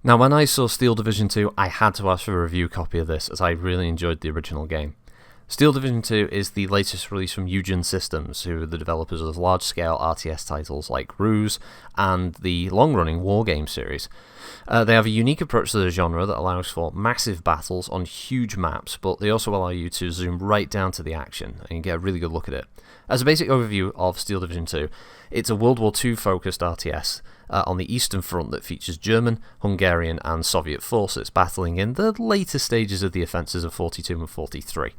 Now, when I saw Steel Division 2, I had to ask for a review copy of this, as I really enjoyed the original game. Steel Division 2 is the latest release from Eugen Systems, who are the developers of large-scale RTS titles like Ruse and the long-running Wargame series. They have a unique approach to the genre that allows for massive battles on huge maps, but they also allow you to zoom right down to the action and you get a really good look at it. As a basic overview of Steel Division 2, it's a World War II focused RTS on the Eastern Front that features German, Hungarian and Soviet forces battling in the later stages of the offences of 42 and 43.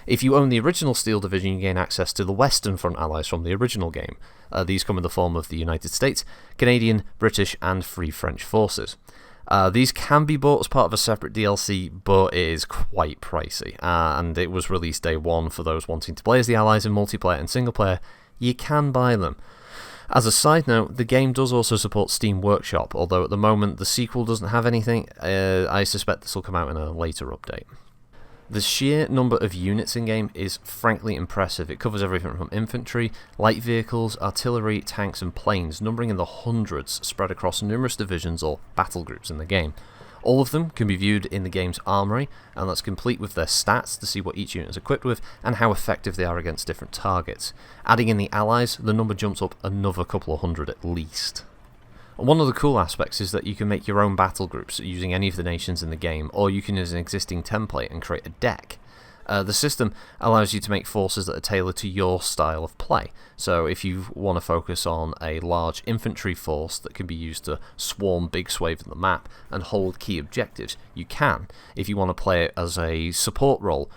If you own the original Steel Division, you gain access to the Western Front allies from the original game. These come in the form of the United States, Canadian, British and Free French forces. These can be bought as part of a separate DLC, but it is quite pricey, and it was released day one for those wanting to play as the allies in multiplayer and single player. You can buy them. As a side note, the game does also support Steam Workshop, although at the moment the sequel doesn't have anything. I suspect this will come out in a later update. The sheer number of units in-game is frankly impressive. It covers everything from infantry, light vehicles, artillery, tanks and planes, numbering in the hundreds spread across numerous divisions or battle groups in the game. All of them can be viewed in the game's armory, and that's complete with their stats to see what each unit is equipped with and how effective they are against different targets. Adding in the allies, the number jumps up another couple of hundred at least. One of the cool aspects is that you can make your own battle groups using any of the nations in the game, or you can use an existing template and create a deck. The system allows you to make forces that are tailored to your style of play. So if you want to focus on a large infantry force that can be used to swarm big swathes of the map and hold key objectives, you can. If you want to play it as a support role,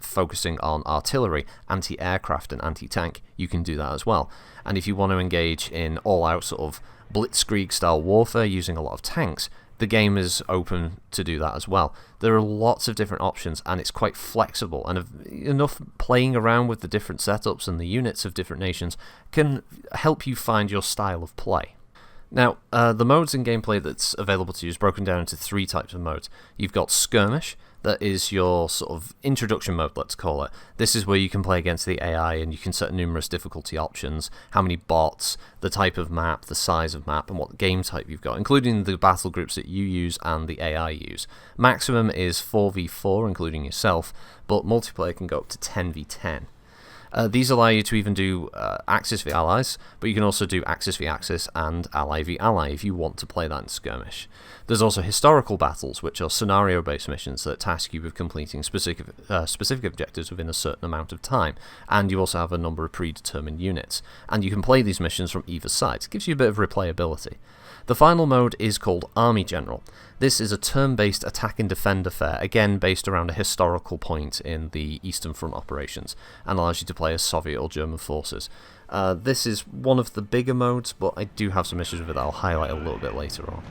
focusing on artillery, anti-aircraft and anti-tank, you can do that as well. And if you want to engage in all-out sort of blitzkrieg style warfare using a lot of tanks, the game is open to do that as well. There are lots of different options and it's quite flexible, and enough playing around with the different setups and the units of different nations can help you find your style of play. Now, the modes in gameplay that's available to you is broken down into three types of modes. You've got Skirmish, that is your sort of introduction mode, let's call it. This is where you can play against the AI and you can set numerous difficulty options, how many bots, the type of map, the size of map, and what game type you've got, including the battle groups that you use and the AI use. Maximum is 4v4, including yourself, but multiplayer can go up to 10v10. These allow you to even do Axis v Allies, but you can also do Axis v Axis and Ally v Ally if you want to play that in Skirmish. There's also historical battles, which are scenario-based missions that task you with completing specific objectives within a certain amount of time, and you also have a number of predetermined units, and you can play these missions from either side. It gives you a bit of replayability. The final mode is called Army General. This is a turn-based attack and defend affair, again based around a historical point in the Eastern Front operations, and allows you to play as Soviet or German forces. This is one of the bigger modes, but I do have some issues with it I'll highlight a little bit later on.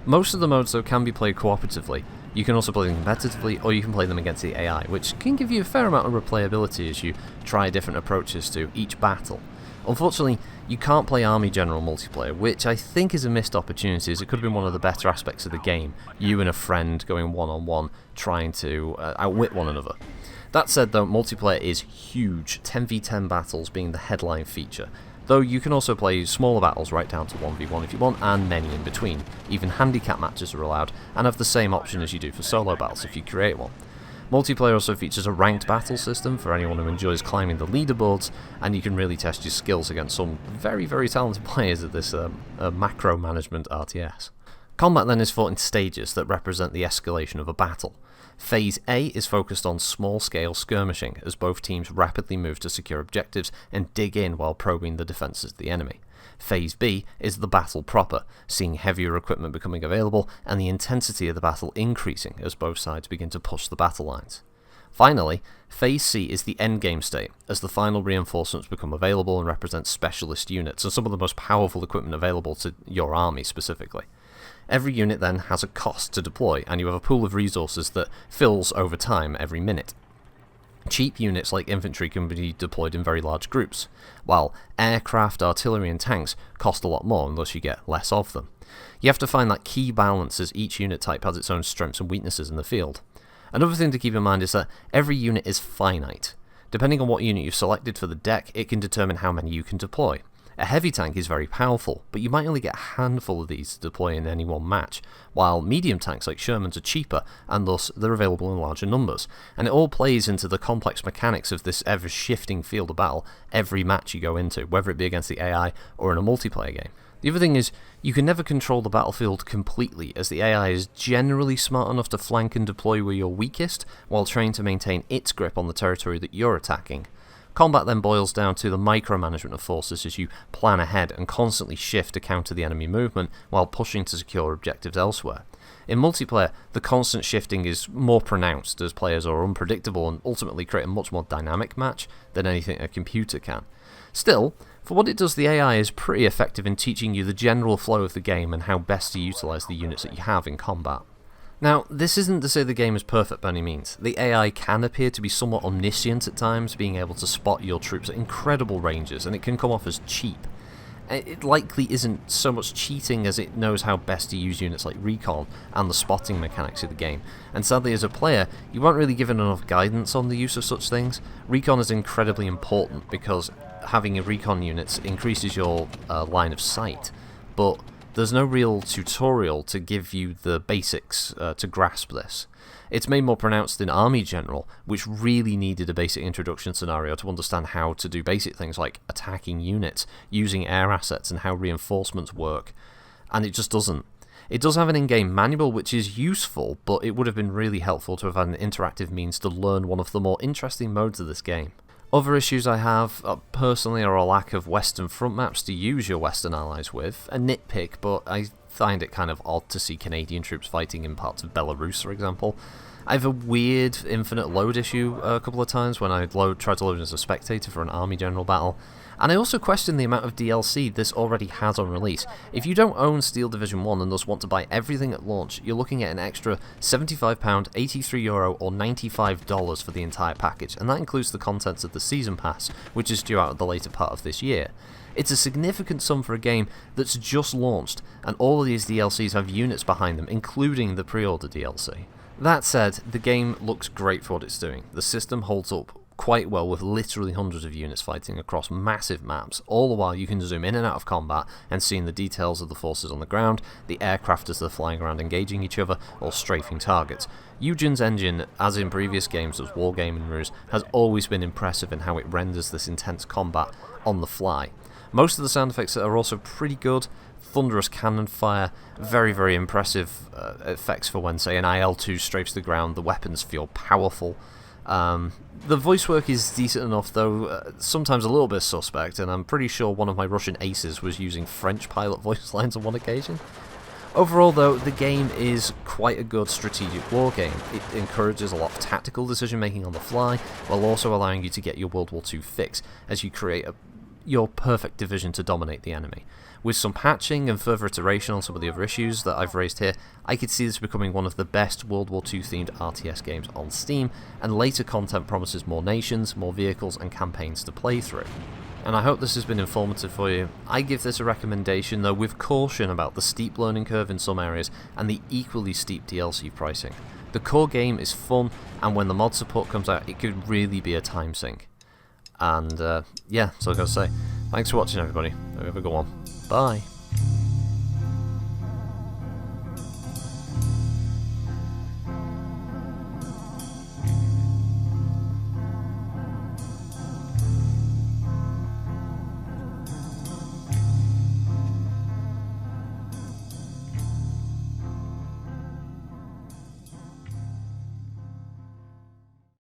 Most of the modes, though, can be played cooperatively. You can also play them competitively, or you can play them against the AI, which can give you a fair amount of replayability as you try different approaches to each battle. Unfortunately, you can't play Army General multiplayer, which I think is a missed opportunity, as it could have been one of the better aspects of the game, you and a friend going one-on-one, trying to outwit one another. That said though, multiplayer is huge, 10v10 battles being the headline feature, though you can also play smaller battles right down to 1v1 if you want, and many in between. Even handicap matches are allowed, and have the same option as you do for solo battles if you create one. Multiplayer also features a ranked battle system for anyone who enjoys climbing the leaderboards, and you can really test your skills against some very, very talented players at this macro management RTS. Combat then is fought in stages that represent the escalation of a battle. Phase A is focused on small-scale skirmishing, as both teams rapidly move to secure objectives and dig in while probing the defences of the enemy. Phase B is the battle proper, seeing heavier equipment becoming available and the intensity of the battle increasing as both sides begin to push the battle lines. Finally, Phase C is the endgame state, as the final reinforcements become available and represent specialist units and some of the most powerful equipment available to your army specifically. Every unit then has a cost to deploy, and you have a pool of resources that fills over time every minute. Cheap units like infantry can be deployed in very large groups, while aircraft, artillery and tanks cost a lot more unless you get less of them. You have to find that key balance, as each unit type has its own strengths and weaknesses in the field. Another thing to keep in mind is that every unit is finite. Depending on what unit you've selected for the deck, it can determine how many you can deploy. A heavy tank is very powerful, but you might only get a handful of these to deploy in any one match, while medium tanks like Shermans are cheaper, and thus they're available in larger numbers. And it all plays into the complex mechanics of this ever-shifting field of battle every match you go into, whether it be against the AI or in a multiplayer game. The other thing is, you can never control the battlefield completely, as the AI is generally smart enough to flank and deploy where you're weakest, while trying to maintain its grip on the territory that you're attacking. Combat then boils down to the micromanagement of forces as you plan ahead and constantly shift to counter the enemy movement while pushing to secure objectives elsewhere. In multiplayer, the constant shifting is more pronounced as players are unpredictable and ultimately create a much more dynamic match than anything a computer can. Still, for what it does, the AI is pretty effective in teaching you the general flow of the game and how best to utilise the units that you have in combat. Now, this isn't to say the game is perfect by any means. The AI can appear to be somewhat omniscient at times, being able to spot your troops at incredible ranges, and it can come off as cheap. It likely isn't so much cheating as it knows how best to use units like recon and the spotting mechanics of the game, and sadly as a player, you weren't really given enough guidance on the use of such things. Recon is incredibly important because having a recon unit increases your line of sight, but there's no real tutorial to give you the basics to grasp this. It's made more pronounced in Army General, which really needed a basic introduction scenario to understand how to do basic things like attacking units, using air assets, and how reinforcements work, and it just doesn't. It does have an in-game manual which is useful, but it would have been really helpful to have had an interactive means to learn one of the more interesting modes of this game. Other issues I have, personally, are a lack of Western front maps to use your Western allies with. A nitpick, but I find it kind of odd to see Canadian troops fighting in parts of Belarus, for example. I have a weird infinite load issue a couple of times when I try to load as a spectator for an Army General battle. And I also question the amount of DLC this already has on release. If you don't own Steel Division 1 and thus want to buy everything at launch, you're looking at an extra £75, €83 or $95 for the entire package, and that includes the contents of the Season Pass, which is due out at the later part of this year. It's a significant sum for a game that's just launched, and all of these DLCs have units behind them, including the pre-order DLC. That said, the game looks great for what it's doing. The system holds up quite well with literally hundreds of units fighting across massive maps, all the while you can zoom in and out of combat and seeing the details of the forces on the ground, the aircraft as they're flying around engaging each other, or strafing targets. Eugen's engine, as in previous games as Wargame and Ruse, has always been impressive in how it renders this intense combat on the fly. Most of the sound effects are also pretty good. Thunderous cannon fire, very, very impressive effects for when, say, an IL-2 strafes the ground. The weapons feel powerful. The voice work is decent enough, though sometimes a little bit suspect, and I'm pretty sure one of my Russian aces was using French pilot voice lines on one occasion. Overall, though, the game is quite a good strategic war game. It encourages a lot of tactical decision making on the fly, while also allowing you to get your World War II fix as you create your perfect division to dominate the enemy. With some patching and further iteration on some of the other issues that I've raised here, I could see this becoming one of the best World War II themed RTS games on Steam, and later content promises more nations, more vehicles and campaigns to play through. And I hope this has been informative for you. I give this a recommendation, though with caution about the steep learning curve in some areas and the equally steep DLC pricing. The core game is fun, and when the mod support comes out, it could really be a time sink. And yeah, so I gotta say, thanks for watching everybody. Hope you have a good one. Bye.